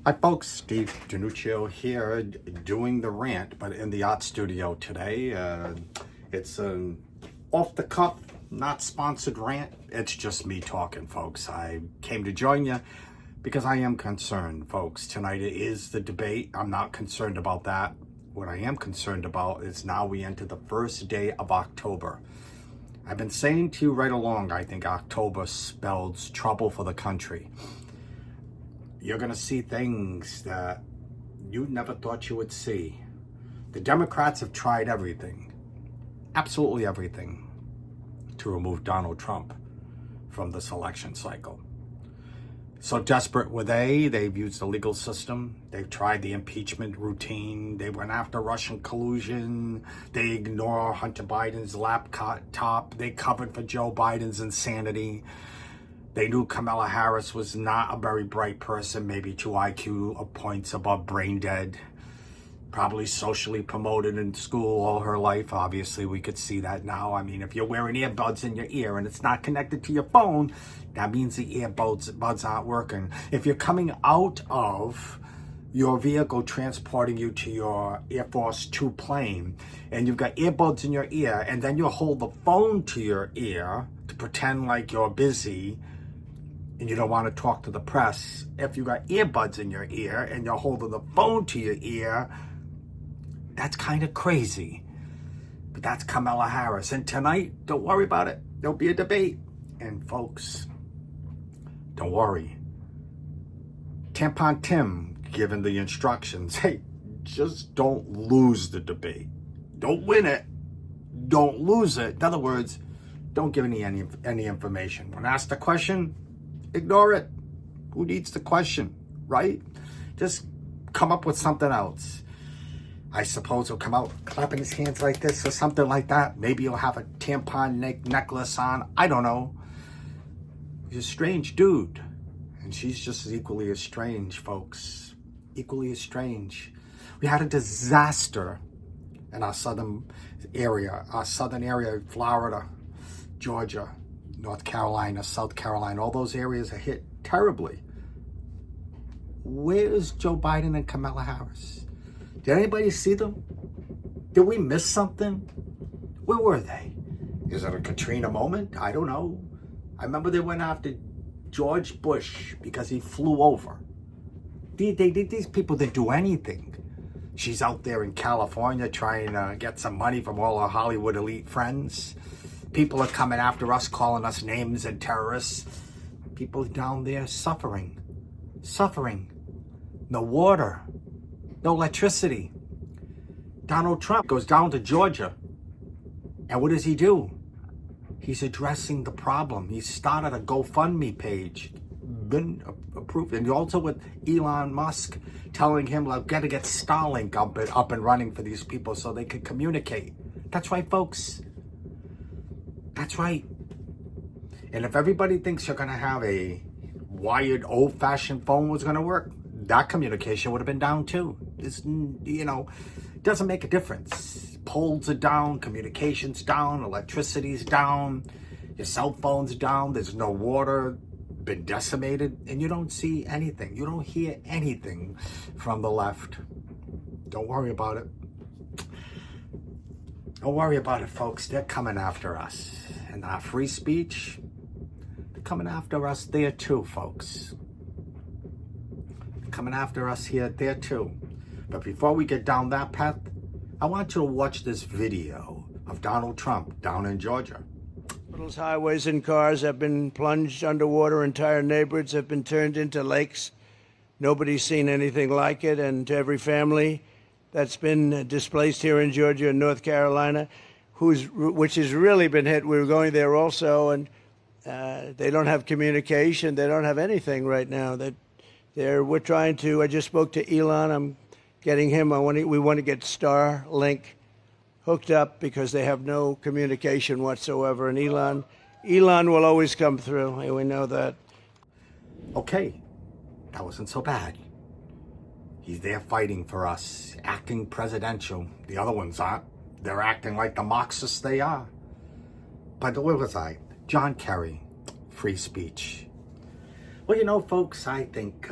Hi folks, Steve Danuccio here doing the rant, but in the art studio today. It's an off the cuff, not sponsored rant. It's just me talking, folks. I came to join you because I am concerned, folks. Tonight is the debate. I'm not concerned about that. What I am concerned about is now we enter the first day of October. I've been saying to you right along, I think October spells trouble for the country. You're going to see things that you never thought you would see. The Democrats have tried everything, absolutely everything, to remove Donald Trump from this election cycle. So desperate were they've used the legal system. They've tried the impeachment routine. They went after Russian collusion. They ignore Hunter Biden's laptop. They covered for Joe Biden's insanity. They knew Kamala Harris was not a very bright person, maybe 2 IQ points above brain dead, probably socially promoted in school all her life. Obviously, we could see that now. I mean, if you're wearing earbuds in your ear and it's not connected to your phone, that means the earbuds aren't working. If you're coming out of your vehicle transporting you to your Air Force 2 plane and you've got earbuds in your ear and then you hold the phone to your ear to pretend like you're busy and you don't want to talk to the press, if you got earbuds in your ear and you're holding the phone to your ear, that's kind of crazy. But that's Kamala Harris. And tonight, don't worry about it. There'll be a debate. And folks, don't worry. Tampon Tim given the instructions, hey, just don't lose the debate. Don't win it. Don't lose it. In other words, don't give any information. When asked a question, ignore it. Who needs the question, right? Just come up with something else. I suppose he'll come out clapping his hands like this or something like that. Maybe he'll have a tampon necklace on. I don't know. He's a strange dude. And she's just as equally as strange, folks. Equally as strange. We had a disaster in our southern area, Florida, Georgia, North Carolina, South Carolina, all those areas are hit terribly. Where's Joe Biden and Kamala Harris? Did anybody see them? Did we miss something? Where were they? Is it a Katrina moment? I don't know. I remember they went after George Bush because he flew over. These people didn't do anything. She's out there in California trying to get some money from all her Hollywood elite friends. People are coming after us, calling us names and terrorists. People down there suffering. No water, no electricity. Donald Trump goes down to Georgia. And what does he do? He's addressing the problem. He started a GoFundMe page, been approved. And also with Elon Musk telling him, like, got to get Starlink up and running for these people so they can communicate. That's right, folks. That's right. And if everybody thinks you're going to have a wired, old-fashioned phone was going to work, that communication would have been down too. It's, doesn't make a difference. Poles are down, communication's down, electricity's down, your cell phone's down, there's no water, been decimated, and you don't see anything. You don't hear anything from the left. Don't worry about it. Don't worry about it, folks. They're coming after us. And our free speech, they're coming after us there too, folks. They're coming after us there too. But before we get down that path, I want you to watch this video of Donald Trump down in Georgia. Hospitals, highways, and cars have been plunged underwater. Entire neighborhoods have been turned into lakes. Nobody's seen anything like it. And to every family that's been displaced here in Georgia and North Carolina, which has really been hit. We were going there also, and they don't have communication. They don't have anything right now. We're trying to. I just spoke to Elon. I'm getting him. We want to get Starlink hooked up because they have no communication whatsoever. And Elon will always come through. We know that. Okay, that wasn't so bad. He's there fighting for us, acting presidential. The other ones aren't. They're acting like the Marxists they are. But where was I? John Kerry, free speech. Well, folks, I think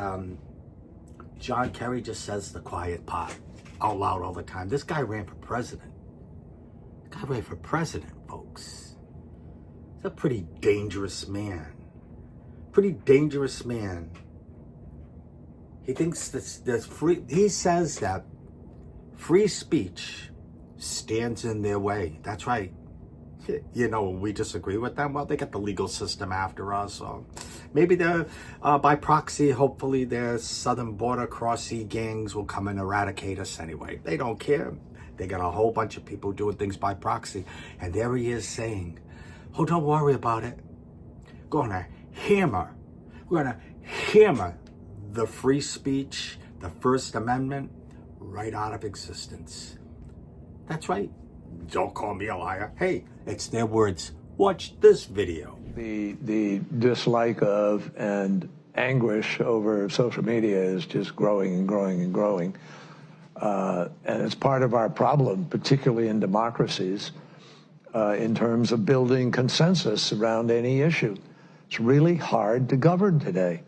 John Kerry just says the quiet part out loud all the time. This guy ran for president. This guy ran for president, folks. He's a pretty dangerous man. Pretty dangerous man. He thinks there's free. He says that free speech stands in their way. That's right. You know, we disagree with them. Well, they got the legal system after us. So maybe they're by proxy. Hopefully, their southern border cross-sea gangs will come and eradicate us anyway. They don't care. They got a whole bunch of people doing things by proxy, and there he is saying, "Oh, don't worry about it. We're gonna hammer the free speech, the First Amendment, right out of existence." That's right. Don't call me a liar. Hey, it's their words. Watch this video. The dislike of and anguish over social media is just growing and growing and growing. And it's part of our problem, particularly in democracies, in terms of building consensus around any issue. It's really hard to govern today.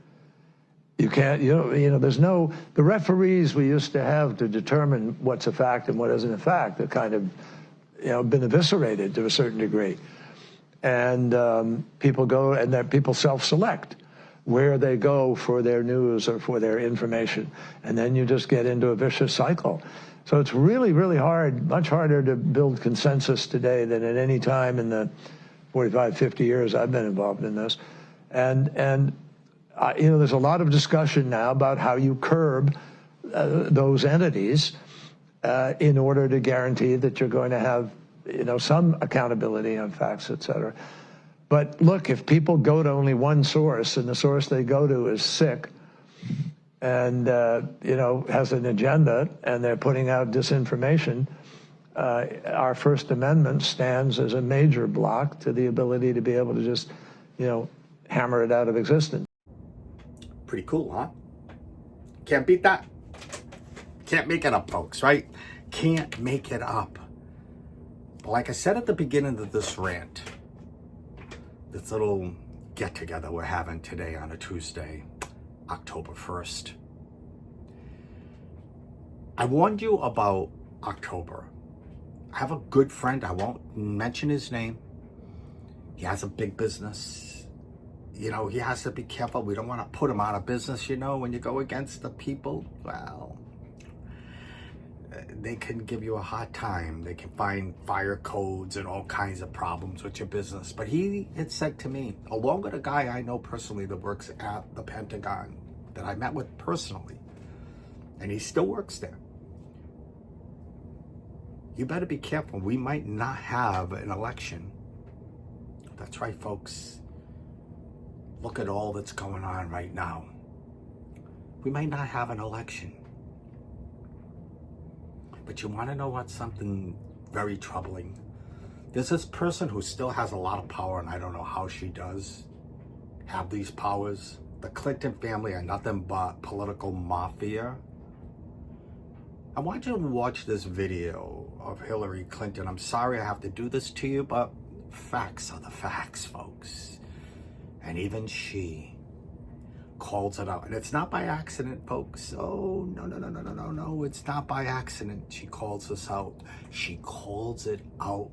You can't, there's no, the referees we used to have to determine what's a fact and what isn't a fact have kind of, been eviscerated to a certain degree. And people self-select where they go for their news or for their information. And then you just get into a vicious cycle. So it's really, really hard, much harder to build consensus today than at any time in the 45, 50 years I've been involved in this. And there's a lot of discussion now about how you curb those entities in order to guarantee that you're going to have, some accountability on facts, et cetera. But look, if people go to only one source and the source they go to is sick and, has an agenda and they're putting out disinformation, our First Amendment stands as a major block to the ability to be able to just, hammer it out of existence. Pretty cool, huh? Can't beat that. Can't make it up, folks, right? Can't make it up. But like I said at the beginning of this rant, this little get-together we're having today on a Tuesday, October 1st, I warned you about October. I have a good friend, I won't mention his name. He has a big business. He has to be careful. We don't want to put him out of business, when you go against the people. Well, they can give you a hard time. They can find fire codes and all kinds of problems with your business. But he had said to me, along with a guy I know personally that works at the Pentagon, that I met with personally, and he still works there. You better be careful. We might not have an election. That's right, folks. Look at all that's going on right now. We might not have an election. But you want to know what's something very troubling? There's this person who still has a lot of power, and I don't know how she does have these powers. The Clinton family are nothing but political mafia. I want you to watch this video of Hillary Clinton. I'm sorry I have to do this to you, but facts are the facts, folks. And even she calls it out. And it's not by accident, folks. Oh, no. It's not by accident she calls this out. She calls it out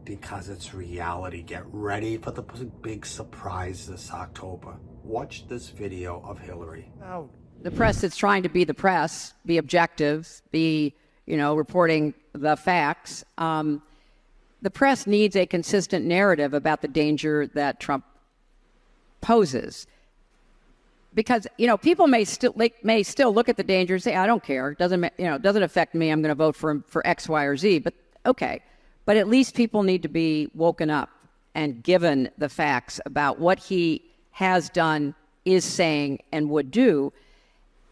because it's reality. Get ready for the big surprise this October. Watch this video of Hillary. The press that's trying to be the press, be objective, be, reporting the facts. The press needs a consistent narrative about the danger that Trump poses, because people may still look at the danger and say, I don't care, it doesn't affect me, I'm going to vote for him for X, Y, or Z. But okay, but at least people need to be woken up and given the facts about what he has done, is saying, and would do.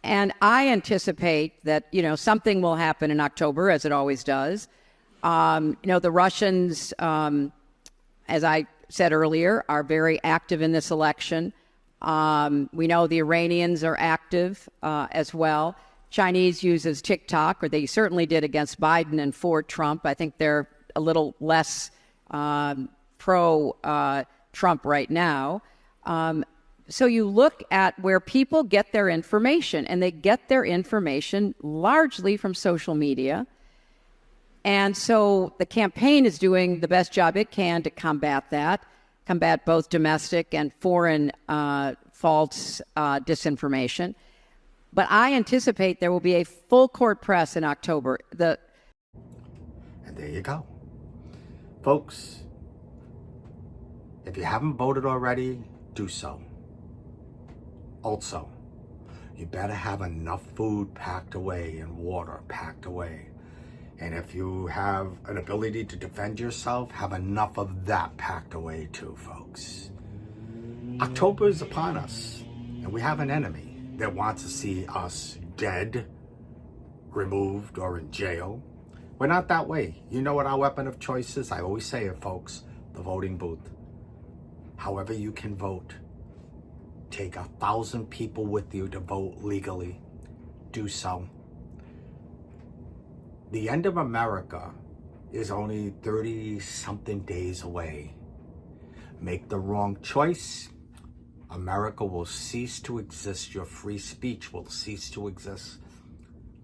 And I anticipate that something will happen in October, as it always does. The Russians, as I said earlier, are very active in this election. We know the Iranians are active as well. Chinese uses TikTok, or they certainly did against Biden and for Trump. I think they're a little less pro-Trump right now. So you look at where people get their information, and they get their information largely from social media. And so the campaign is doing the best job it can to combat that, combat both domestic and foreign false disinformation. But I anticipate there will be a full court press in October. And there you go. Folks, if you haven't voted already, do so. Also, you better have enough food packed away and water packed away. And if you have an ability to defend yourself, have enough of that packed away too, folks. October is upon us, and we have an enemy that wants to see us dead, removed, or in jail. We're not that way. You know what our weapon of choice is? I always say it, folks, the voting booth. However you can vote. Take 1,000 people with you to vote legally. Do so. The end of America is only 30-something days away. Make the wrong choice, America will cease to exist. Your free speech will cease to exist.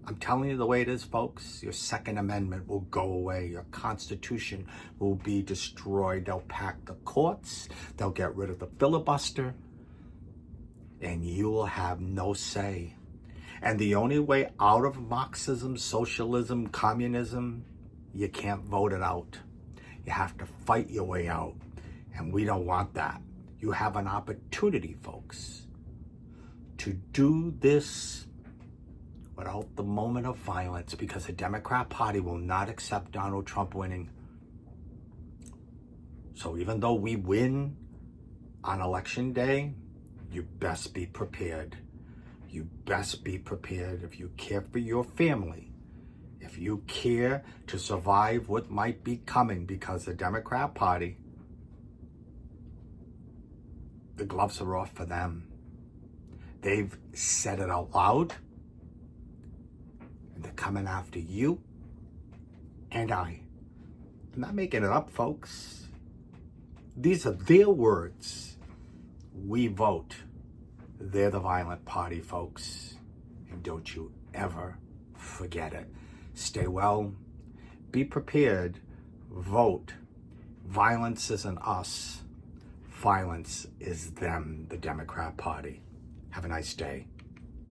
I'm telling you the way it is, folks. Your Second Amendment will go away. Your Constitution will be destroyed. They'll pack the courts. They'll get rid of the filibuster. And you will have no say. And the only way out of Marxism, socialism, communism, you can't vote it out. You have to fight your way out. And we don't want that. You have an opportunity, folks, to do this without the moment of violence, because the Democrat Party will not accept Donald Trump winning. So even though we win on Election Day, you best be prepared. You best be prepared if you care for your family, if you care to survive what might be coming, because the Democrat Party, the gloves are off for them. They've said it out loud, and they're coming after you and I. I'm not making it up, folks. These are their words. We vote. They're the violent party, folks. And don't you ever forget it. Stay well. Be prepared. Vote. Violence isn't us. Violence is them, the Democrat Party. Have a nice day.